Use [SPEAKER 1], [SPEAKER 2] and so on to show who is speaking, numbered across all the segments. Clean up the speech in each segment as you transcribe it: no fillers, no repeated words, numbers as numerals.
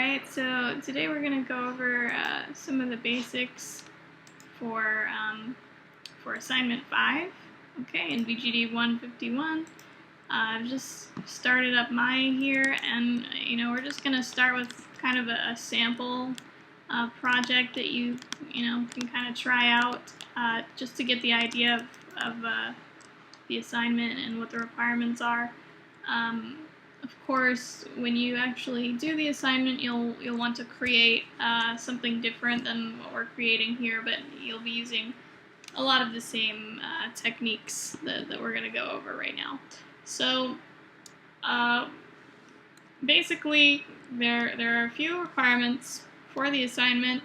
[SPEAKER 1] Alright, so today we're going to go over some of the basics for assignment 5, okay, in BGD 151. I've just started up mine here, and we're just going to start with kind of a sample project that you can kind of try out just to get the idea of the assignment and what the requirements are. Of course, when you actually do the assignment, you'll want to create something different than what we're creating here, but you'll be using a lot of the same techniques that we're going to go over right now. So basically, there are a few requirements for the assignment.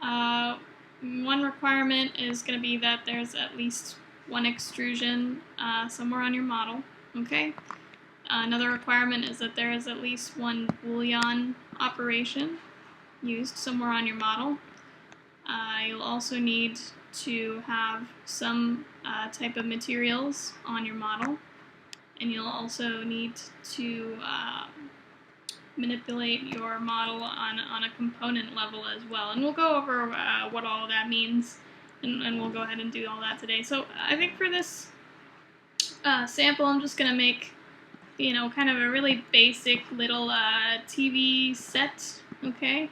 [SPEAKER 1] One requirement is going to be that there's at least one extrusion somewhere on your model, okay? Another requirement is that there is at least one Boolean operation used somewhere on your model. You'll also need to have some type of materials on your model, and you'll also need to manipulate your model on a component level as well. And we'll go over what all of that means, and we'll go ahead and do all that today. So I think for this sample, I'm just going to make kind of a really basic little TV set, okay?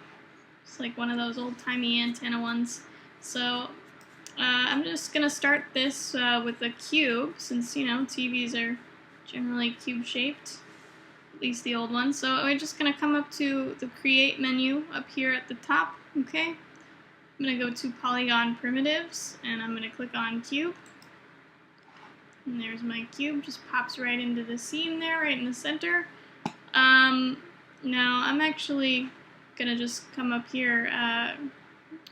[SPEAKER 1] It's like one of those old-timey antenna ones. So I'm just going to start this with a cube, since, TVs are generally cube-shaped, at least the old ones. So we're just going to come up to the Create menu up here at the top, okay? I'm going to go to Polygon Primitives, and I'm going to click on Cube. And there's my cube, just pops right into the seam there, right in the center. Now I'm actually gonna just come up here, and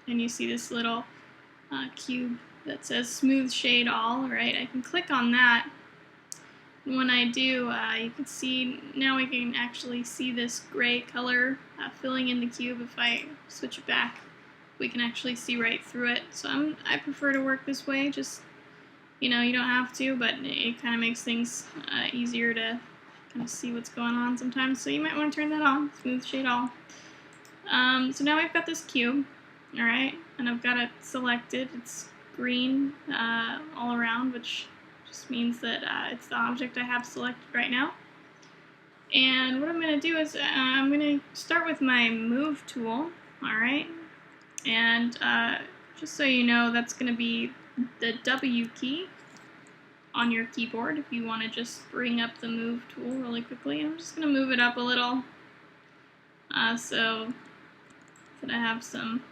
[SPEAKER 1] you see this little cube that says Smooth Shade All, right? I can click on that, and when I do, you can see, now we can actually see this gray color filling in the cube. If I switch it back, we can actually see right through it. So I prefer to work this way, just you don't have to, but it kind of makes things easier to kind of see what's going on sometimes. So you might want to turn that on, Smooth Shade All. So now we've got this cube, alright, and I've got it selected. It's green all around, which just means that it's the object I have selected right now. And what I'm going to do is I'm going to start with my Move tool, alright, and just so you know, that's going to be the W key on your keyboard if you want to just bring up the Move tool really quickly. I'm just going to move it up a little so that I have some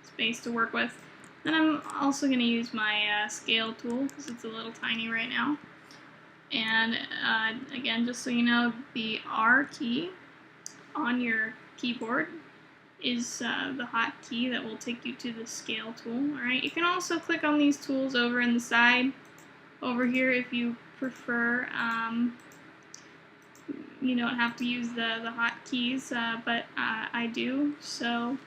[SPEAKER 1] space to work with. Then I'm also going to use my Scale tool because it's a little tiny right now. And again, just so you know, the R key on your keyboard is the hotkey that will take you to the Scale tool. Alright, you can also click on these tools over in the side over here if you prefer. You don't have to use the hotkeys, but I do. So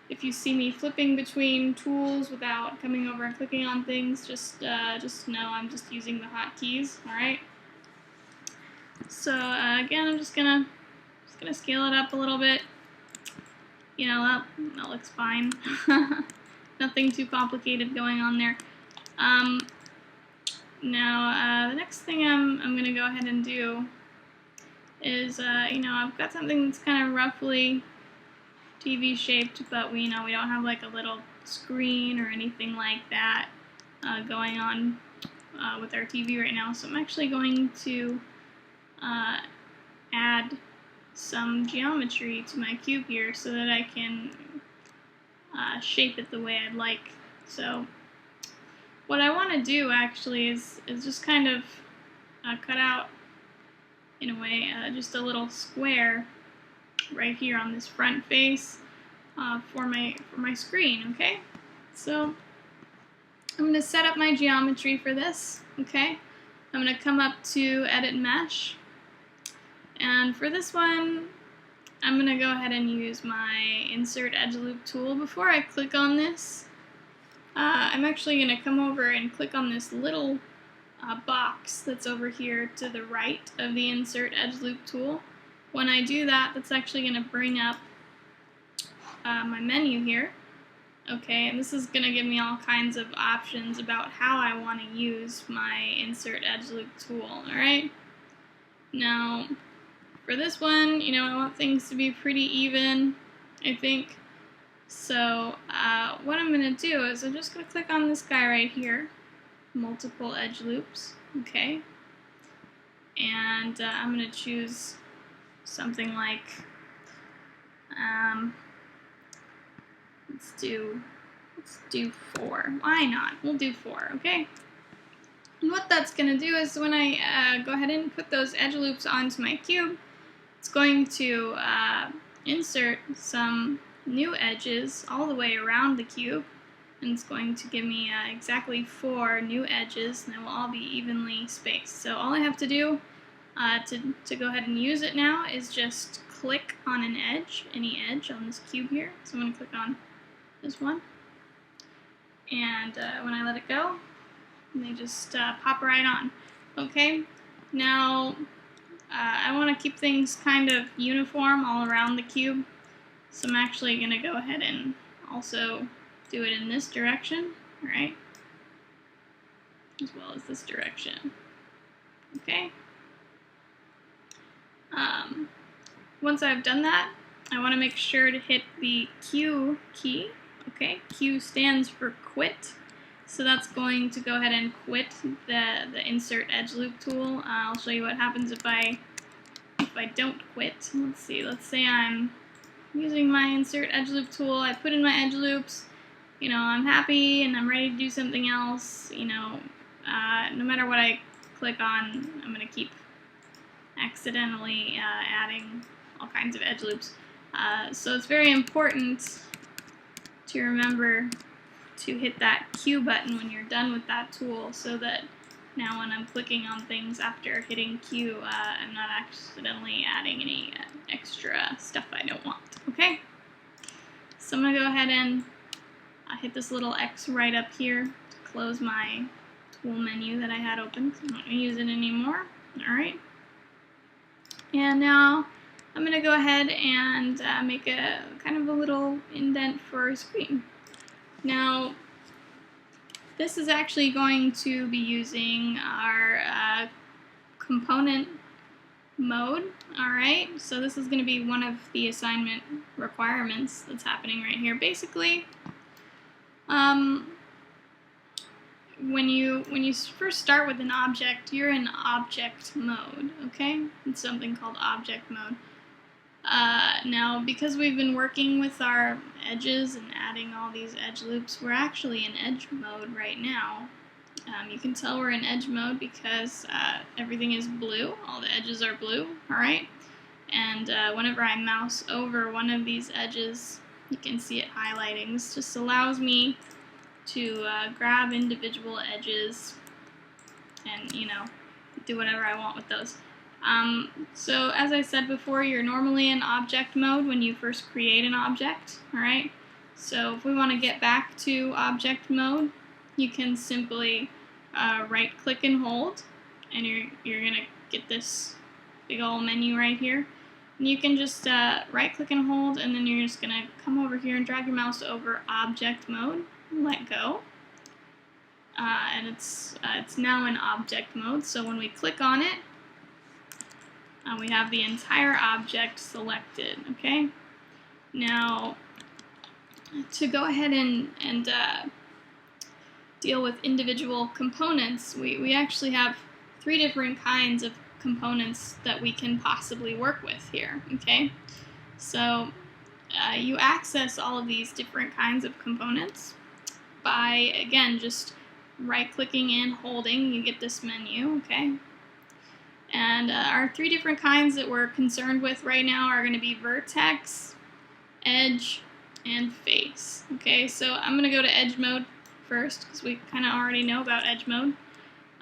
[SPEAKER 1] if you see me flipping between tools without coming over and clicking on things, just know I'm just using the hotkeys. Alright. So again, I'm just gonna scale it up a little bit. That looks fine. Nothing too complicated going on there. Now, the next thing I'm going to go ahead and do is, I've got something that's kind of roughly TV shaped, but we don't have like a little screen or anything like that going on with our TV right now. So I'm actually going to add some geometry to my cube here so that I can shape it the way I'd like. So what I want to do actually is just kind of cut out, in a way, just a little square right here on this front face for my screen, okay? So I'm going to set up my geometry for this, okay? I'm going to come up to Edit Mesh. And for this one, I'm going to go ahead and use my Insert Edge Loop tool. Before I click on this, I'm actually going to come over and click on this little box that's over here to the right of the Insert Edge Loop tool. When I do that, that's actually going to bring up my menu here. Okay, and this is going to give me all kinds of options about how I want to use my insert edge loop tool. Alright, now for this one, I want things to be pretty even, I think. So what I'm going to do is I'm just going to click on this guy right here, multiple edge loops, okay? And I'm going to choose something like, let's do 4. Why not? We'll do 4, okay? And what that's going to do is when I go ahead and put those edge loops onto my cube, it's going to insert some new edges all the way around the cube, and it's going to give me exactly 4 new edges, and they will all be evenly spaced. So all I have to do to go ahead and use it now is just click on an edge, any edge on this cube here. So I'm going to click on this one, and when I let it go, they just pop right on. Okay, now I want to keep things kind of uniform all around the cube, so I'm actually going to go ahead and also do it in this direction, right? As well as this direction. Okay. Once I've done that, I want to make sure to hit the Q key. Okay, Q stands for quit. So that's going to go ahead and quit the insert edge loop tool. I'll show you what happens if I don't quit. Let's see. Let's say I'm using my insert edge loop tool. I put in my edge loops. I'm happy and I'm ready to do something else. No matter what I click on, I'm going to keep accidentally adding all kinds of edge loops. So it's very important to remember to hit that Q button when you're done with that tool, so that now when I'm clicking on things after hitting Q, I'm not accidentally adding any extra stuff I don't want. Okay? So I'm going to go ahead and hit this little X right up here to close my tool menu that I had open. I'm not going to use it anymore. Alright. And now I'm going to go ahead and make a kind of a little indent for a screen. Now, this is actually going to be using our component mode. Alright, so this is going to be one of the assignment requirements that's happening right here. Basically, when you first start with an object, you're in object mode, okay? It's something called object mode. Now, because we've been working with our edges and adding all these edge loops, we're actually in edge mode right now. You can tell we're in edge mode because everything is blue, all the edges are blue, alright? And whenever I mouse over one of these edges, you can see it highlighting. This just allows me to grab individual edges and, do whatever I want with those. So as I said before, you're normally in object mode when you first create an object, alright? So if we want to get back to object mode, you can simply right click and hold, and you're going to get this big old menu right here. And you can just right click and hold, and then you're just going to come over here and drag your mouse over object mode, and let go. And it's now in object mode, so when we click on it, we have the entire object selected, okay? Now, to go ahead and deal with individual components, we actually have 3 different kinds of components that we can possibly work with here, okay? So, you access all of these different kinds of components by, again, just right-clicking and holding. You get this menu, okay? And our 3 different kinds that we're concerned with right now are going to be vertex, edge, and face. Okay, so I'm going to go to edge mode first because we kind of already know about edge mode.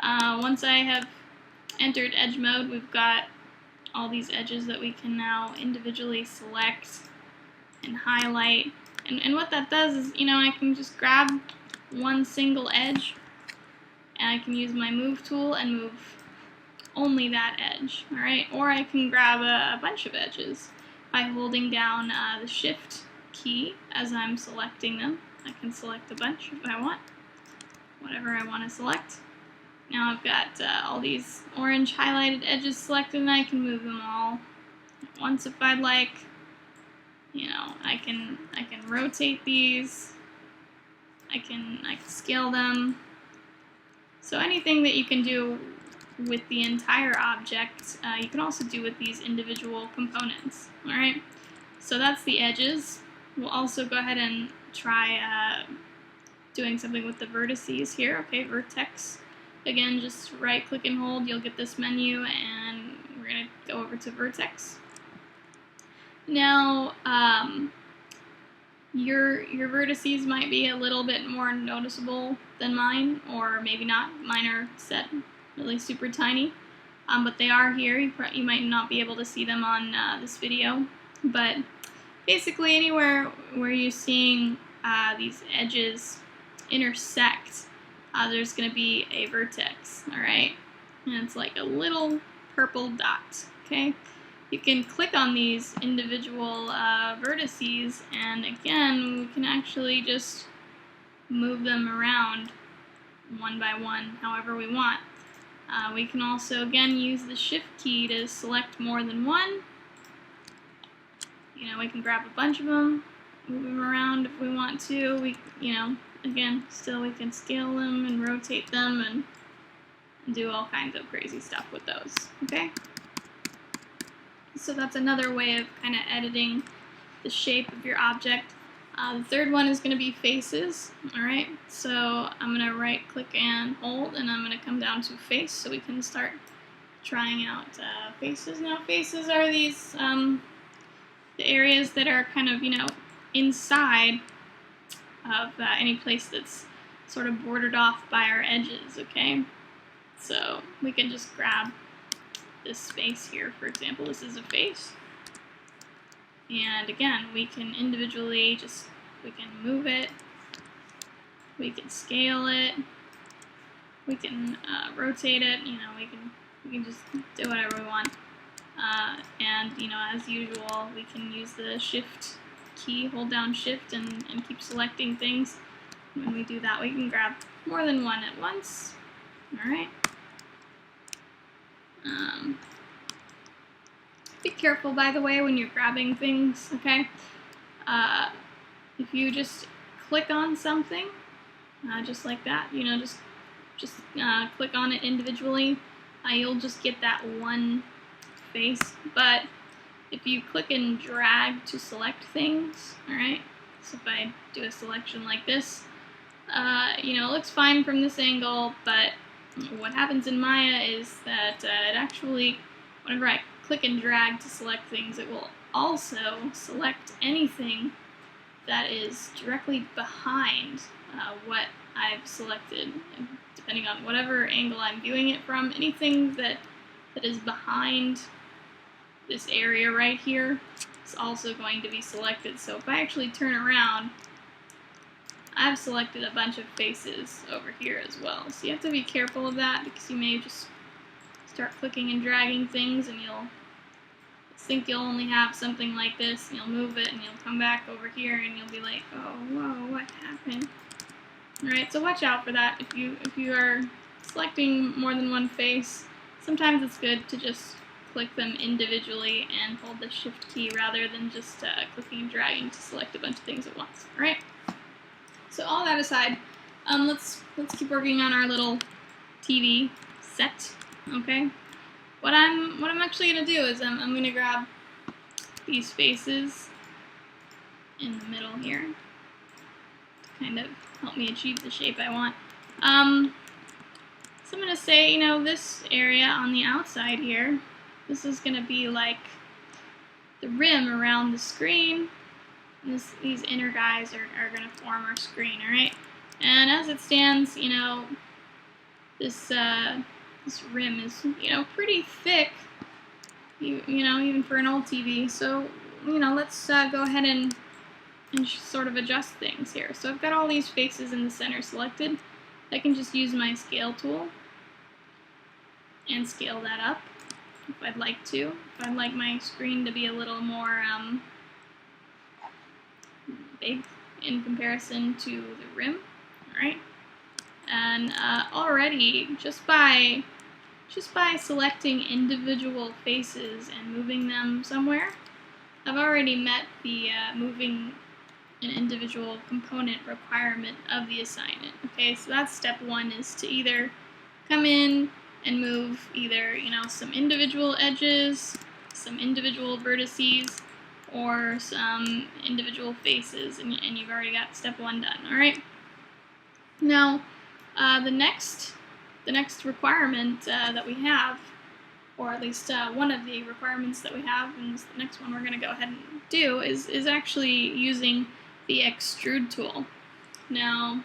[SPEAKER 1] Once I have entered edge mode, we've got all these edges that we can now individually select and highlight. And what that does is, I can just grab one single edge, and I can use my move tool and move only that edge, alright? Or I can grab a bunch of edges by holding down the shift key as I'm selecting them. I can select a bunch if I want, whatever I want to select. Now I've got all these orange highlighted edges selected, and I can move them all at once if I'd like. You know, I can rotate these. I can scale them. So anything that you can do with the entire object, you can also do with these individual components. All right. So that's the edges. We'll also go ahead and try doing something with the vertices here. Okay, vertex. Again, just right click and hold, you'll get this menu, and we're going to go over to vertex. Now, your vertices might be a little bit more noticeable than mine, or maybe not. Mine are set really super tiny, but they are here. You might not be able to see them on this video, but basically anywhere where you're seeing these edges intersect, there's going to be a vertex, alright? And it's like a little purple dot, okay? You can click on these individual vertices, and again, we can actually just move them around one by one, however we want. We can also, again, use the Shift key to select more than one. You know, we can grab a bunch of them, move them around if we want to. Again, still we can scale them and rotate them and do all kinds of crazy stuff with those, okay? So that's another way of kind of editing the shape of your object. The third one is going to be faces, alright? So I'm going to right click and hold, and I'm going to come down to face so we can start trying out faces. Now faces are these, the areas that are kind of, inside of any place that's sort of bordered off by our edges, okay? So we can just grab this space here, for example. This is a face. And again, we can individually we can move it, we can scale it, we can rotate it, we can just do whatever we want. And as usual, we can use the Shift key, hold down Shift, and keep selecting things. When we do that, we can grab more than one at once. Alright. Be careful, by the way, when you're grabbing things, okay? If you just click on something, just like that, just click on it individually, you'll just get that one face. But if you click and drag to select things, alright, so if I do a selection like this, it looks fine from this angle, but what happens in Maya is that it actually, whenever I click and drag to select things, it will also select anything that is directly behind what I've selected, depending on whatever angle I'm viewing it from. Anything that is behind this area right here is also going to be selected. So if I actually turn around, I've selected a bunch of faces over here as well. So you have to be careful of that, because you may just start clicking and dragging things and you'll think you'll only have something like this, and you'll move it and you'll come back over here and you'll be like, oh, whoa, what happened? Alright, so watch out for that. If you are selecting more than one face, sometimes it's good to just click them individually and hold the Shift key rather than just clicking and dragging to select a bunch of things at once. Alright? So all that aside, let's keep working on our little TV set. Okay. What I'm actually gonna do is I'm gonna grab these faces in the middle here to kind of help me achieve the shape I want. So I'm gonna say, this area on the outside here, this is gonna be like the rim around the screen. These inner guys are going to form our screen, alright? And as it stands, this rim is, pretty thick, even for an old TV. So, let's go ahead and sort of adjust things here. So I've got all these faces in the center selected. I can just use my scale tool and scale that up if I'd like to. If I'd like my screen to be a little more big in comparison to the rim, all right? And already, just by selecting individual faces and moving them somewhere, I've already met the moving an individual component requirement of the assignment. Okay, so that's step one, is to either come in and move either, some individual edges, some individual vertices, or some individual faces, and you've already got step one done. All right. Now, the next requirement that we have, or at least one of the requirements that we have, and the next one we're going to go ahead and do, is actually using the extrude tool. Now,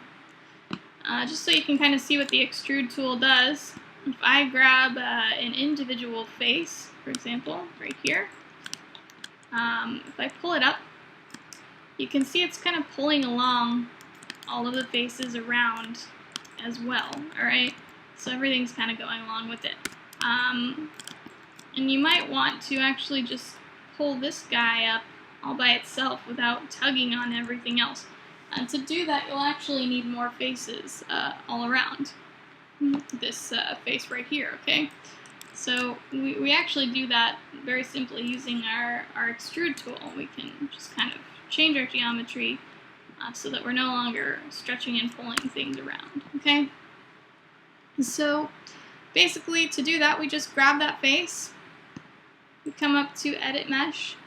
[SPEAKER 1] just so you can kind of see what the extrude tool does, if I grab an individual face, for example, right here, if I pull it up, you can see it's kind of pulling along all of the faces around as well, alright? So everything's kind of going along with it. And you might want to actually just pull this guy up all by itself without tugging on everything else. And to do that, you'll actually need more faces all around this face right here, okay? So we actually do that very simply using our extrude tool. We can just kind of change our geometry so that we're no longer stretching and pulling things around, okay? So basically, to do that, we just grab that face, we come up to Edit Mesh.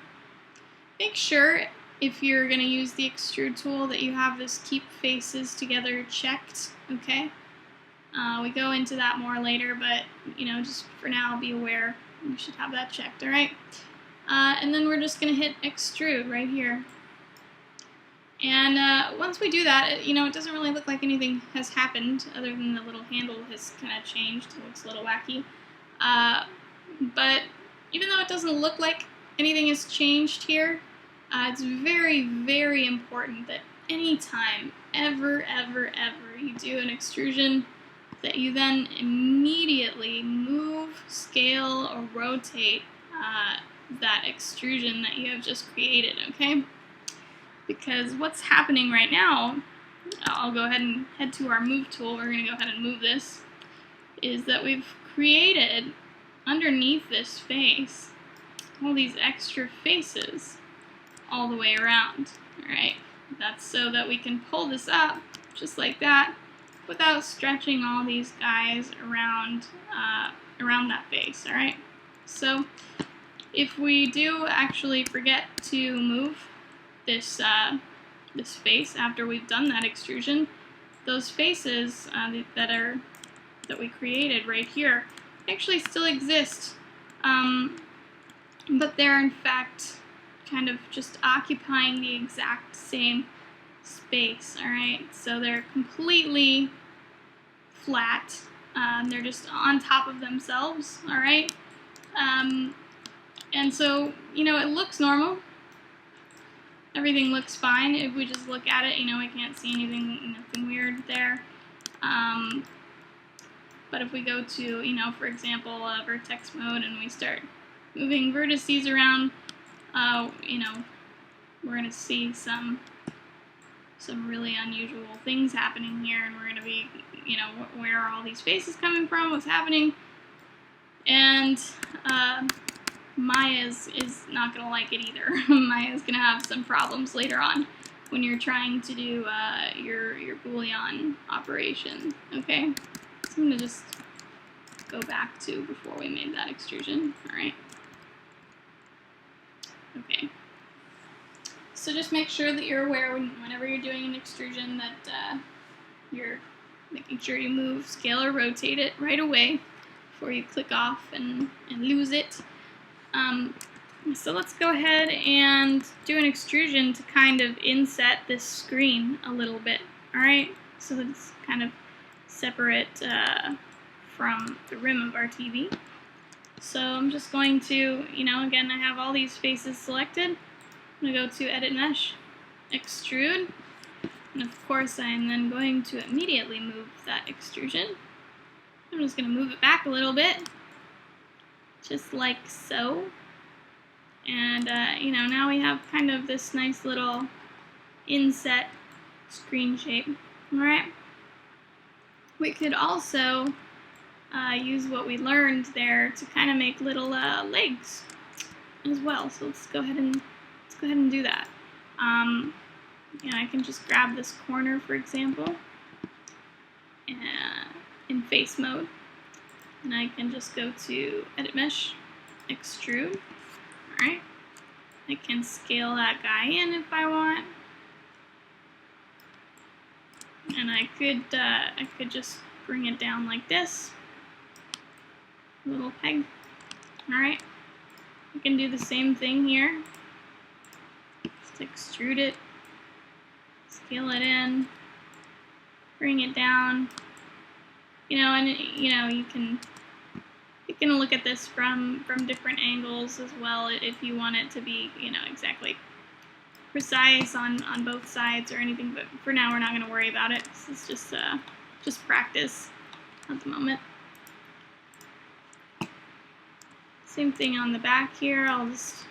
[SPEAKER 1] Make sure, if you're going to use the extrude tool, that you have this Keep Faces Together checked, okay? We go into that more later, but, just for now, be aware you should have that checked, alright? And then we're just going to hit Extrude right here. And once we do that, it doesn't really look like anything has happened, other than the little handle has kind of changed. It looks a little wacky. But even though it doesn't look like anything has changed here, it's very, very important that anytime, ever, you do an extrusion, that you then immediately move, scale, or rotate that extrusion that you have just created, okay? Because what's happening right now, I'll go ahead and head to our move tool, we're going to go ahead and move this, is that we've created, underneath this face, all these extra faces all the way around, alright? That's so that we can pull this up, just like that, without stretching all these guys around that face, alright? So, if we do actually forget to move this face after we've done that extrusion, those faces that we created right here actually still exist, but they're in fact kind of just occupying the exact same space, alright? So they're completely flat, they're just on top of themselves, alright? And so, it looks normal. Everything looks fine. If we just look at it, we can't see nothing weird there. But if we go to, for example, vertex mode, and we start moving vertices around, we're going to see some really unusual things happening here, and we're going to be, where are all these faces coming from, what's happening? And Maya is not going to like it either. Maya's going to have some problems later on when you're trying to do your Boolean operation, okay? So I'm going to just go back to before we made that extrusion, alright? Okay. So just make sure that you're aware whenever you're doing an extrusion that you're making sure you move, scale, or rotate it right away before you click off and lose it. So let's go ahead and do an extrusion to kind of inset this screen a little bit, alright? So that it's kind of separate from the rim of our TV. So I'm just going to, again, I have all these faces selected. I'm going to go to Edit Mesh, Extrude, and of course I'm then going to immediately move that extrusion. I'm just going to move it back a little bit, just like so. And, now we have kind of this nice little inset screen shape. Alright? We could also use what we learned there to kind of make little legs as well. So let's go ahead and do that. I can just grab this corner, for example, in face mode, and I can just go to Edit Mesh, Extrude. Alright, I can scale that guy in if I want, and I could just bring it down like this, little peg. Alright, I can do the same thing here. Just extrude it, scale it in, bring it down. And you can look at this from different angles as well if you want it to be exactly precise on both sides or anything. But for now, we're not going to worry about it. This is just practice at the moment. Same thing on the back here. I'll just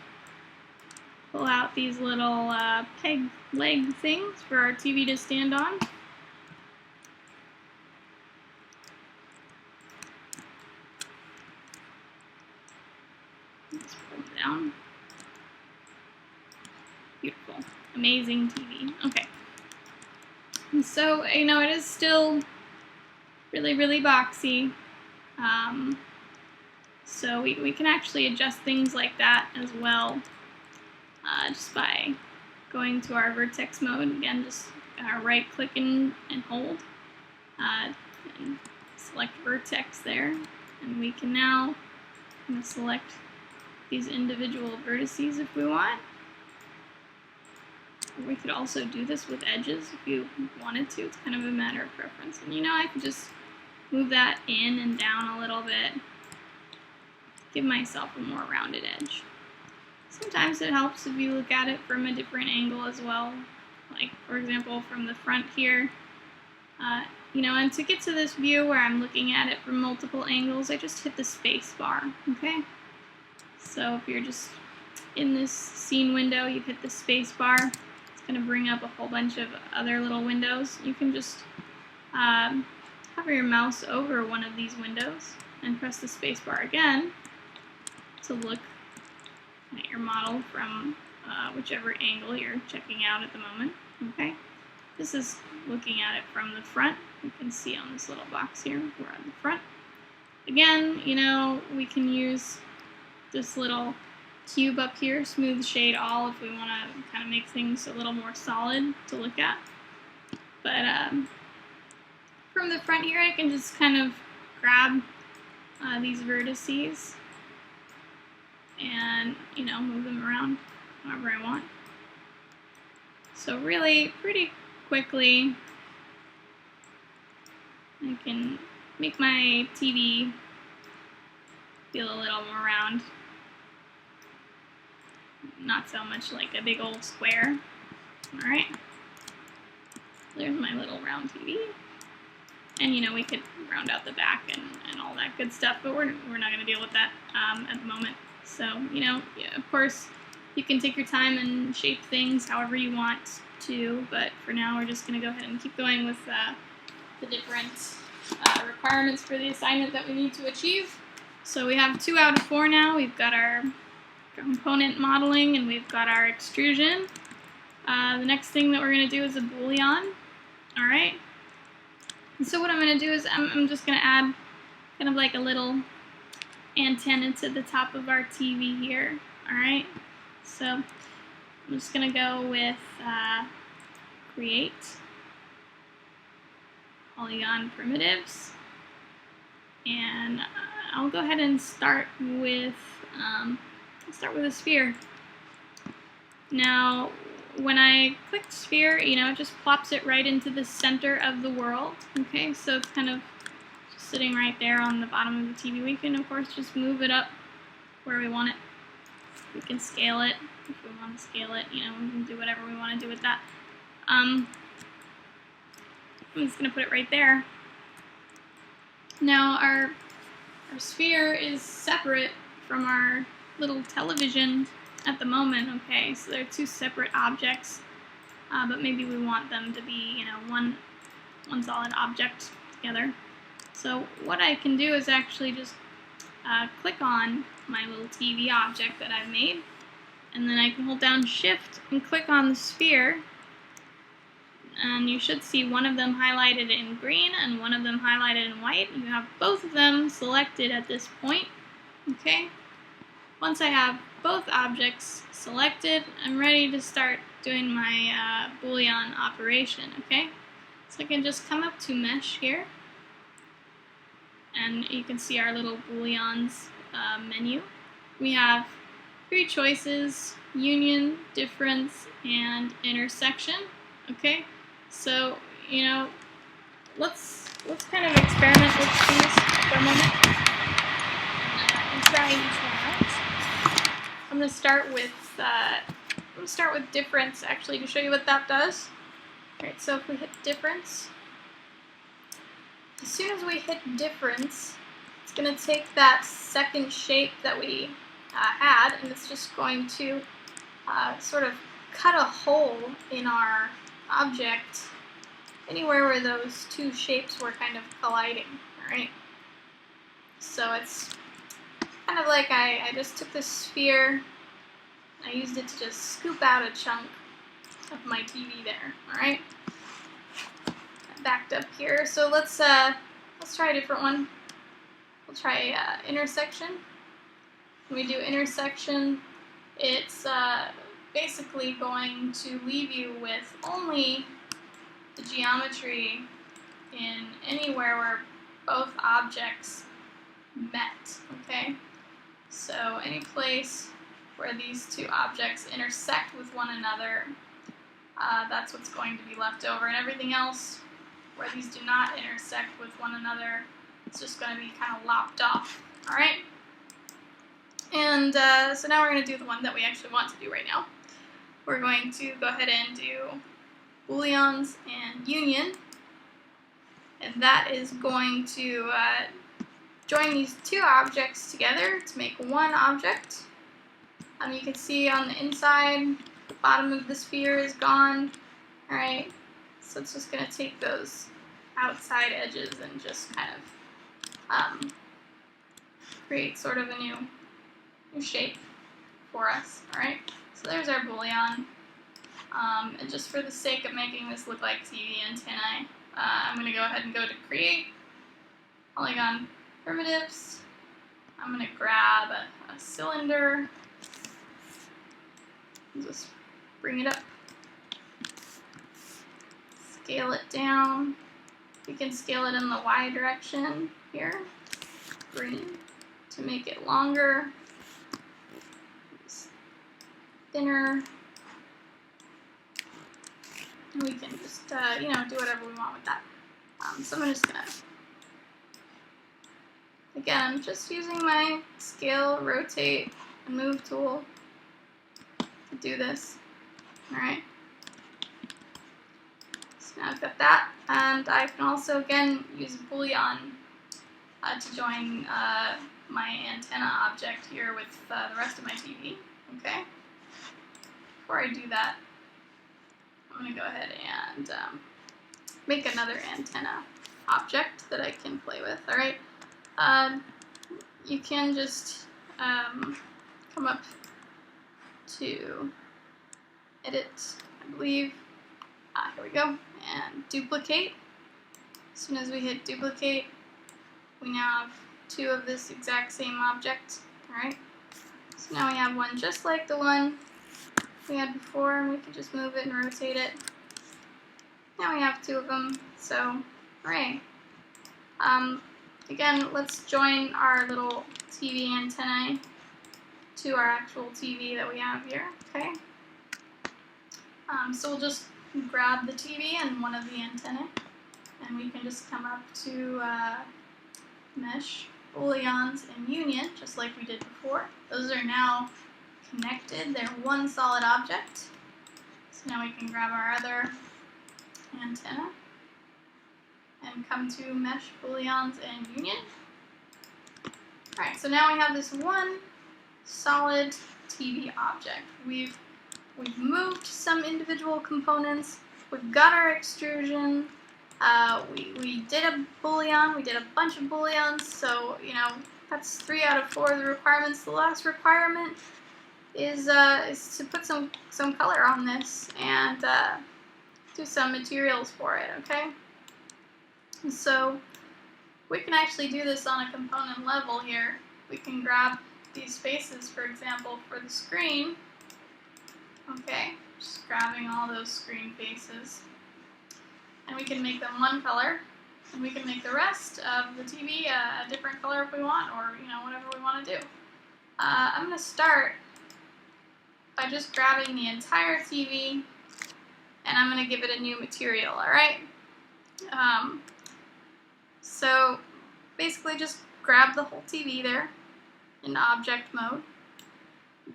[SPEAKER 1] pull out these little peg leg things for our TV to stand on. Just pull it down. Beautiful. Amazing TV. Okay. And so, it is still really, really boxy. So we can actually adjust things like that as well, just by going to our vertex mode. Again, just right click and hold, and select vertex there. And we can now select these individual vertices if we want. We could also do this with edges if you wanted to. It's kind of a matter of preference. And I could just move that in and down a little bit, give myself a more rounded edge. Sometimes it helps if you look at it from a different angle as well. Like, for example, from the front here. And to get to this view where I'm looking at it from multiple angles, I just hit the space bar, okay? So if you're just in this scene window, you hit the space bar. It's going to bring up a whole bunch of other little windows. You can just hover your mouse over one of these windows and press the space bar again to look at your model from whichever angle you're checking out at the moment. Okay, this is looking at it from the front. You can see on this little box here, we're at the front. Again, we can use this little cube up here, smooth shade all, if we want to kind of make things a little more solid to look at. But from the front here, I can just kind of grab these vertices and move them around however I want. So really pretty quickly I can make my TV feel a little more round, not so much like a big old square. Alright, there's my little round TV. And we could round out the back and all that good stuff, but we're not going to deal with that at the moment. So, yeah, of course, you can take your time and shape things however you want to, but for now we're just going to go ahead and keep going with the different requirements for the assignment that we need to achieve. So we have 2 out of 4 now. We've got our component modeling and we've got our extrusion. The next thing that we're going to do is a boolean. Alright. So what I'm going to do is I'm just going to add kind of like a little antenna to the top of our TV here. Alright, so I'm just going to go with create polygon primitives, and I'll go ahead and start with a sphere. Now when I click sphere, it just plops it right into the center of the world. Okay, so it's kind of just sitting right there on the bottom of the TV. We can, of course, just move it up where we want it. We can scale it if we want to scale it. We can do whatever we want to do with that. I'm just going to put it right there. Now our sphere is separate from our little television at the moment, okay? So they're 2 separate objects. but maybe we want them to be, one solid object together. So what I can do is actually just click on my little TV object that I've made, and then I can hold down Shift and click on the sphere, and you should see one of them highlighted in green and one of them highlighted in white. You have both of them selected at this point. Okay? Once I have both objects selected, I'm ready to start doing my Boolean operation. Okay? So I can just come up to Mesh here, and you can see our little Booleans menu. We have 3 choices: union, difference, and intersection. Okay? So, let's kind of experiment with these for a moment and try each one out. I'm going to start with difference, actually, to show you what that does. Alright, so if we hit difference, as soon as we hit difference, it's going to take that second shape that we had, and it's just going to sort of cut a hole in our object anywhere where those 2 shapes were kind of colliding. Alright, so it's kind of like I just took this sphere and I used it to just scoop out a chunk of my TV there. Alright, backed up here, so let's try a different one. We'll try intersection. When we do intersection, it's basically going to leave you with only the geometry in anywhere where both objects met. Okay, so any place where these 2 objects intersect with one another, that's what's going to be left over, and everything else where these do not intersect with one another, it's just going to be kind of lopped off. Alright? And so now we're going to do the one that we actually want to do right now. We're going to go ahead and do Booleans and union, and that is going to join these 2 objects together to make one object. You can see on the inside, the bottom of the sphere is gone. Alright, so it's just going to take those outside edges and just kind of create sort of a new shape for us. Alright, so there's our Boolean. And just for the sake of making this look like TV antennae, I'm going to go ahead and go to Create, Polygon Primitives. I'm going to grab a cylinder, and just bring it up, scale it down. We can scale it in the Y direction here, green, to make it longer, thinner. We can just, do whatever we want with that. So I'm just going to, again, I'm just using my scale, rotate, and move tool to do this. Alright. So now I've got that, and I can also, again, use Boolean to join my antenna object here with the rest of my TV. Okay? Before I do that, I'm going to go ahead and make another antenna object that I can play with. Alright, you can just come up to Edit, I believe. Here we go, and Duplicate. As soon as we hit Duplicate, we now have 2 of this exact same object. Alright, so now we have one just like the one we had before, and we can just move it and rotate it. Now we have 2 of them, so hooray. Again, let's join our little TV antennae to our actual TV that we have here, okay? So we'll just grab the TV and one of the antennae, and we can just come up to Mesh, Booleans, and Union, just like we did before. Those are now connected. They're one solid object. So now we can grab our other antenna and come to Mesh, Booleans, and Union. Alright, so now we have this one solid TV object. We've we've moved some individual components. We've got our extrusion. We did a boolean. We did a bunch of booleans. So, you know, that's 3 out of 4 of the requirements. The last requirement is to put some color on this and do some materials for it, okay? And so we can actually do this on a component level here. We can grab these faces, for example, for the screen. Okay, just grabbing all those screen faces. And we can make them one color. And we can make the rest of the TV a different color if we want, or, you know, whatever we want to do. I'm going to start by just grabbing the entire TV, and I'm going to give it a new material, alright? So basically just grab the whole TV there in object mode.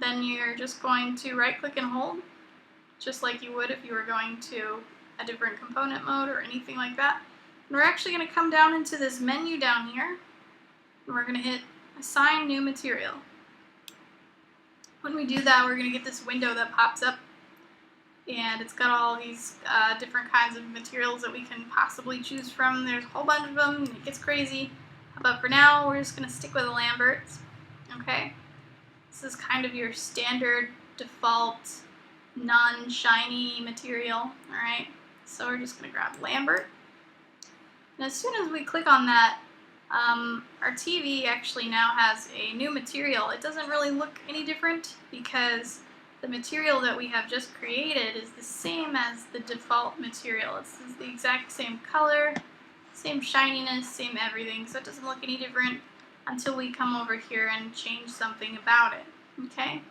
[SPEAKER 1] Then you're just going to right click and hold, just like you would if you were going to a different component mode or anything like that. And we're actually going to come down into this menu down here, and we're going to hit assign new material. When we do that, we're going to get this window that pops up, and it's got all these different kinds of materials that we can possibly choose from. There's a whole bunch of them, and it gets crazy. But for now, we're just going to stick with the Lamberts. Okay? This is kind of your standard default non-shiny material. Alright? So we're just going to grab Lambert. And as soon as we click on that, our TV actually now has a new material. It doesn't really look any different because the material that we have just created is the same as the default material. It's the exact same color, same shininess, same everything, so it doesn't look any different until we come over here and change something about it. Okay?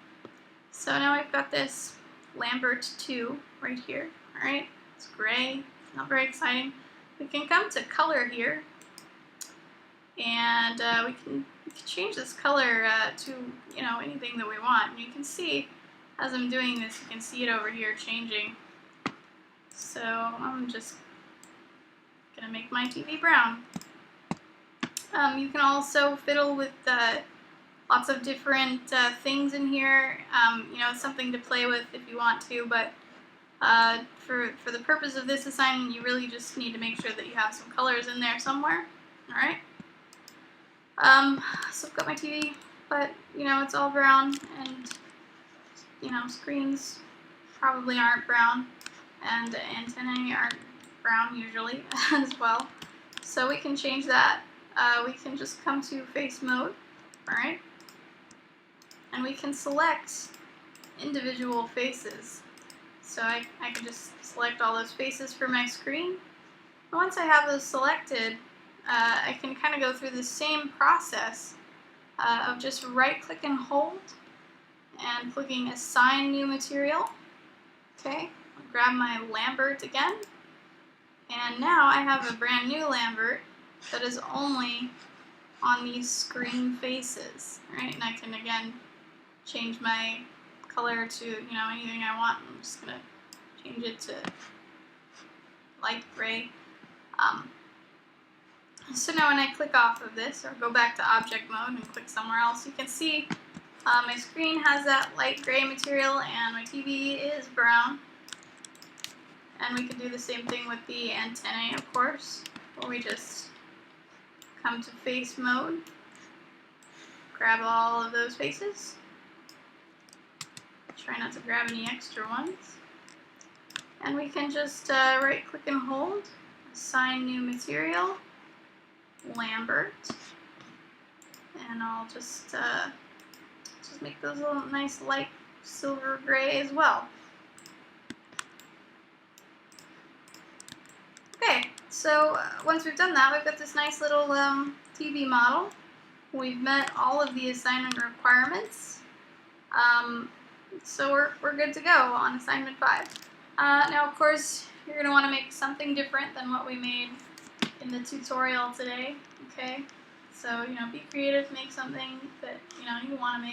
[SPEAKER 1] So now I've got this Lambert 2 right here. Alright? It's gray. Not very exciting. We can come to color here, and we can change this color to, you know, anything that we want. And you can see, as I'm doing this, you can see it over here changing. So I'm just going to make my TV brown. You can also fiddle with lots of different things in here. You know, something to play with if you want to, but for the purpose of this assignment, you really just need to make sure that you have some colors in there somewhere. Alright? So I've got my TV, but, you know, it's all brown, and, you know, screens probably aren't brown, and antennae aren't brown usually as well. So we can change that. We can just come to face mode, alright? And we can select individual faces. So I can just select all those faces for my screen. And once I have those selected, I can kind of go through the same process of just right click and hold and clicking assign new material. Okay, I'll grab my Lambert again, and now I have a brand new Lambert that is only on these screen faces. Right, and I can again change my color to, you know, anything I want. I'm just gonna change it to light gray. So now when I click off of this, or go back to object mode and click somewhere else, you can see my screen has that light gray material and my TV is brown. And we can do the same thing with the antennae, of course, where we just come to face mode, grab all of those faces. Try not to grab any extra ones. And we can just right click and hold, assign new material, Lambert, and I'll just make those a little nice light silver gray as well. Okay, so once we've done that, we've got this nice little TV model. We've met all of the assignment requirements, so we're good to go on assignment 5. Now, of course, you're going to want to make something different than what we made in the tutorial today, okay? So, you know, be creative, make something that, you know, you want to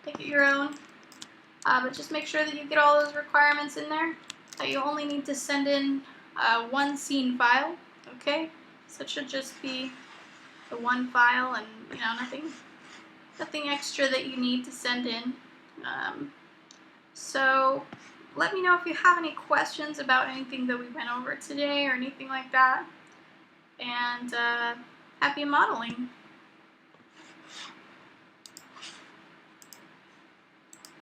[SPEAKER 1] make it your own, but just make sure that you get all those requirements in there. You only need to send in one scene file, okay? So it should just be the one file, and, you know, nothing extra that you need to send in. So let me know if you have any questions about anything that we went over today or anything like that. And happy modeling!